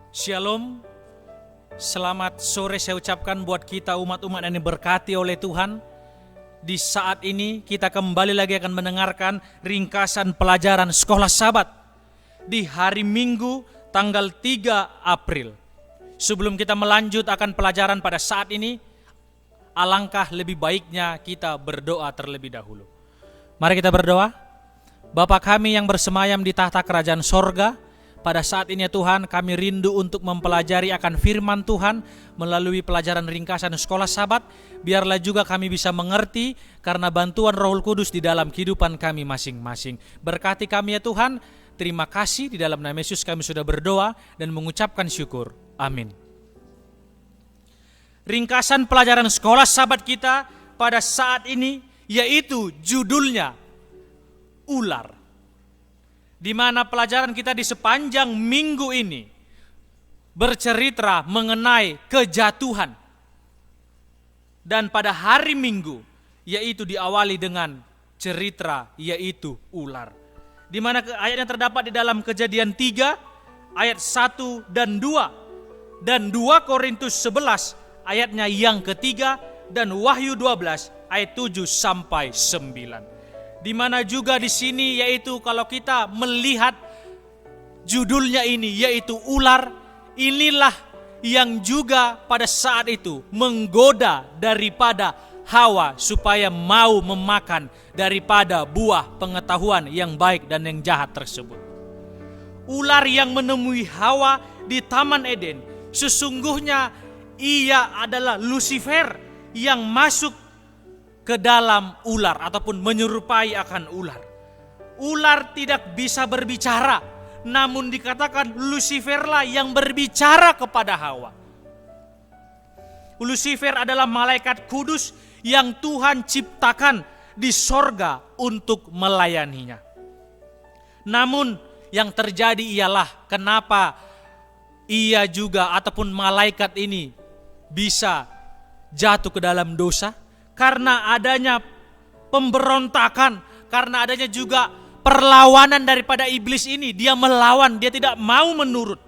Shalom, selamat sore saya ucapkan buat kita umat-umat yang diberkati oleh Tuhan. Di saat ini kita kembali lagi akan mendengarkan ringkasan pelajaran Sekolah Sabat di hari Minggu tanggal 3 April. Sebelum kita melanjut akan pelajaran pada saat ini, alangkah lebih baiknya kita berdoa terlebih dahulu. Mari kita berdoa. Bapa kami yang bersemayam di tahta kerajaan sorga, pada saat ini ya Tuhan, kami rindu untuk mempelajari akan firman Tuhan melalui pelajaran ringkasan Sekolah Sabat. Biarlah juga kami bisa mengerti karena bantuan Roh Kudus di dalam kehidupan kami masing-masing. Berkati kami ya Tuhan. Terima kasih, di dalam nama Yesus kami sudah berdoa dan mengucapkan syukur. Amin. Ringkasan pelajaran Sekolah Sabat kita pada saat ini yaitu judulnya Ular. Di mana pelajaran kita di sepanjang minggu ini bercerita mengenai kejatuhan. Dan pada hari Minggu yaitu diawali dengan cerita yaitu ular. Di mana ayatnya terdapat di dalam Kejadian 3 ayat 1 dan 2 dan 2 Korintus 11 ayatnya yang ketiga dan Wahyu 12 ayat 7 sampai 9. Di mana juga di sini yaitu kalau kita melihat judulnya ini yaitu ular, inilah yang juga pada saat itu menggoda daripada Hawa supaya mau memakan daripada buah pengetahuan yang baik dan yang jahat tersebut. Ular yang menemui Hawa di Taman Eden, sesungguhnya ia adalah Lucifer yang masuk ke dalam ular ataupun menyerupai akan ular. Ular tidak bisa berbicara, namun dikatakan Luciferlah yang berbicara kepada Hawa. Lucifer adalah malaikat kudus yang Tuhan ciptakan di sorga untuk melayaninya. Namun yang terjadi ialah kenapa ia juga ataupun malaikat ini bisa jatuh ke dalam dosa? Karena adanya pemberontakan, karena adanya juga perlawanan daripada iblis ini. Dia melawan, dia tidak mau menurut.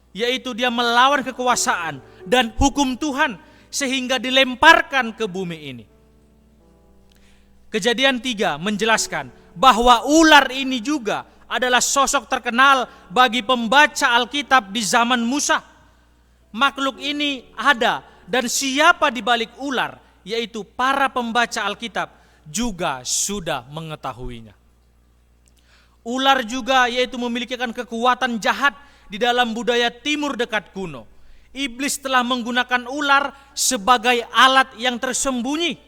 Yaitu dia melawan kekuasaan dan hukum Tuhan sehingga dilemparkan ke bumi ini. Kejadian 3 menjelaskan bahwa ular ini juga adalah sosok terkenal bagi pembaca Alkitab di zaman Musa. Makhluk ini ada dan siapa di balik ular, yaitu para pembaca Alkitab juga sudah mengetahuinya. Ular juga yaitu memiliki kekuatan jahat di dalam budaya timur dekat kuno. Iblis telah menggunakan ular sebagai alat yang tersembunyi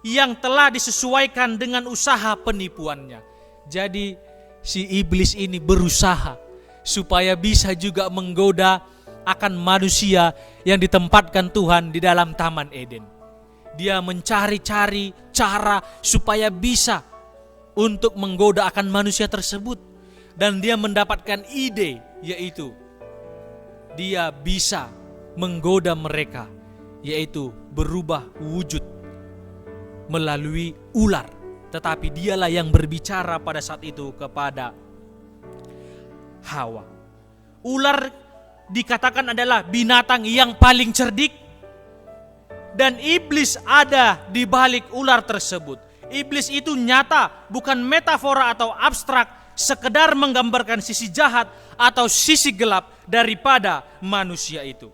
yang telah disesuaikan dengan usaha penipuannya. Jadi si iblis ini berusaha supaya bisa juga menggoda akan manusia yang ditempatkan Tuhan di dalam Taman Eden. Dia mencari-cari cara supaya bisa untuk menggoda akan manusia tersebut. Dan dia mendapatkan ide, yaitu dia bisa menggoda mereka, yaitu berubah wujud melalui ular. Tetapi dialah yang berbicara pada saat itu kepada Hawa. Ular dikatakan adalah binatang yang paling cerdik. Dan iblis ada di balik ular tersebut. Iblis itu nyata, bukan metafora atau abstrak, sekedar menggambarkan sisi jahat atau sisi gelap daripada manusia itu.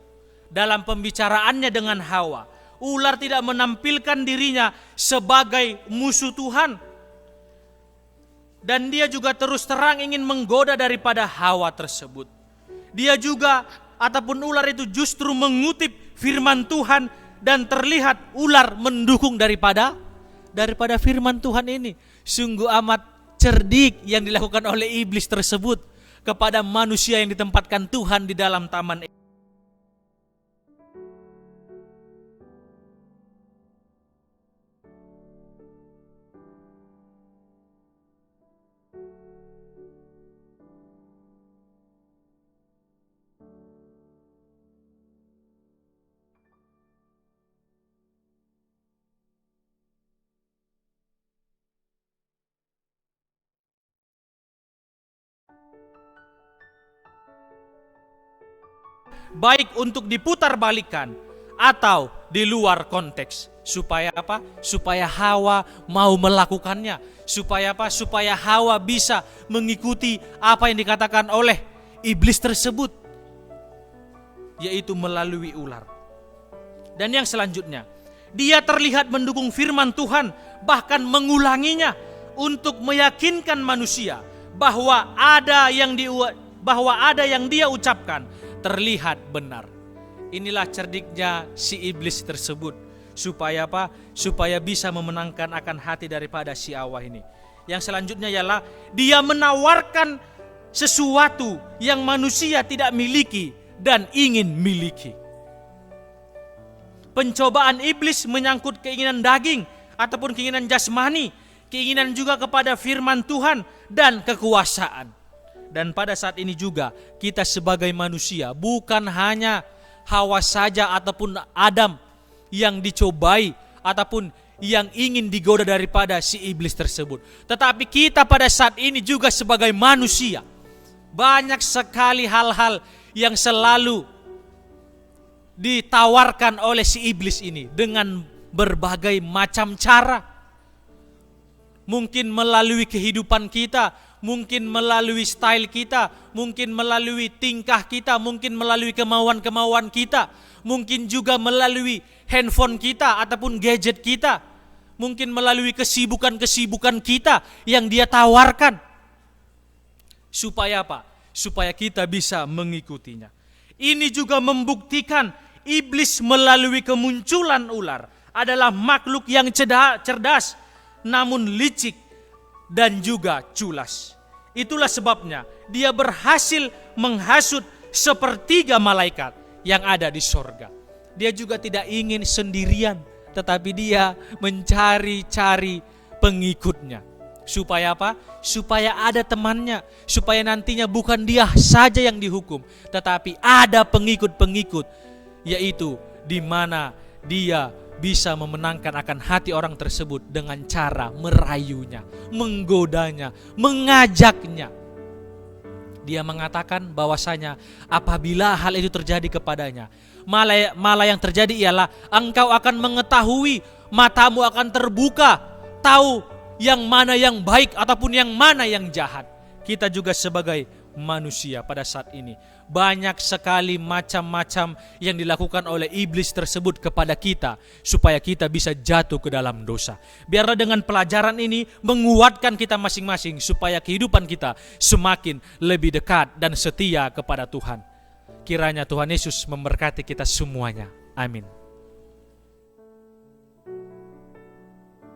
Dalam pembicaraannya dengan Hawa, ular tidak menampilkan dirinya sebagai musuh Tuhan. Dan dia juga terus terang ingin menggoda daripada Hawa tersebut. Dia juga ataupun ular itu justru mengutip firman Tuhan. Dan terlihat ular mendukung daripada firman Tuhan ini. Sungguh amat cerdik yang dilakukan oleh iblis tersebut kepada manusia yang ditempatkan Tuhan di dalam taman. baik untuk diputarbalikkan atau di luar konteks. Supaya apa? Supaya Hawa mau melakukannya. Supaya apa? Supaya Hawa bisa mengikuti apa yang dikatakan oleh iblis tersebut, yaitu melalui ular. Dan yang selanjutnya, dia terlihat mendukung firman Tuhan, bahkan mengulanginya untuk meyakinkan manusia bahwa ada yang dia ucapkan terlihat benar. Inilah cerdiknya si iblis tersebut. Supaya apa? Supaya bisa memenangkan akan hati daripada si Hawa ini. Yang selanjutnya ialah dia menawarkan sesuatu yang manusia tidak miliki dan ingin miliki. Pencobaan iblis menyangkut keinginan daging ataupun keinginan jasmani, keinginan juga kepada firman Tuhan dan kekuasaan. Dan pada saat ini juga kita sebagai manusia, bukan hanya Hawa saja ataupun Adam yang dicobai ataupun yang ingin digoda daripada si iblis tersebut, tetapi kita pada saat ini juga sebagai manusia, banyak sekali hal-hal yang selalu ditawarkan oleh si iblis ini dengan berbagai macam cara. Mungkin melalui kehidupan kita, mungkin melalui style kita, mungkin melalui tingkah kita, mungkin melalui kemauan-kemauan kita, mungkin juga melalui handphone kita ataupun gadget kita, mungkin melalui kesibukan-kesibukan kita yang dia tawarkan. Supaya apa? Supaya kita bisa mengikutinya. Ini juga membuktikan iblis melalui kemunculan ular adalah makhluk yang cerdas, namun licik dan juga culas. Itulah sebabnya dia berhasil menghasut sepertiga malaikat yang ada di sorga. Dia juga tidak ingin sendirian, tetapi dia mencari-cari pengikutnya. Supaya apa? Supaya ada temannya, supaya nantinya bukan dia saja yang dihukum, tetapi ada pengikut-pengikut, yaitu di mana dia bisa memenangkan akan hati orang tersebut dengan cara merayunya, menggodanya, mengajaknya. Dia mengatakan bahwasanya apabila hal itu terjadi kepadanya, malah yang terjadi ialah engkau akan mengetahui, matamu akan terbuka, tahu yang mana yang baik ataupun yang mana yang jahat. Kita juga sebagai manusia pada saat ini, banyak sekali macam-macam yang dilakukan oleh iblis tersebut kepada kita supaya kita bisa jatuh ke dalam dosa. Biarlah dengan pelajaran ini menguatkan kita masing-masing supaya kehidupan kita semakin lebih dekat dan setia kepada Tuhan. Kiranya Tuhan Yesus memberkati kita semuanya. Amin.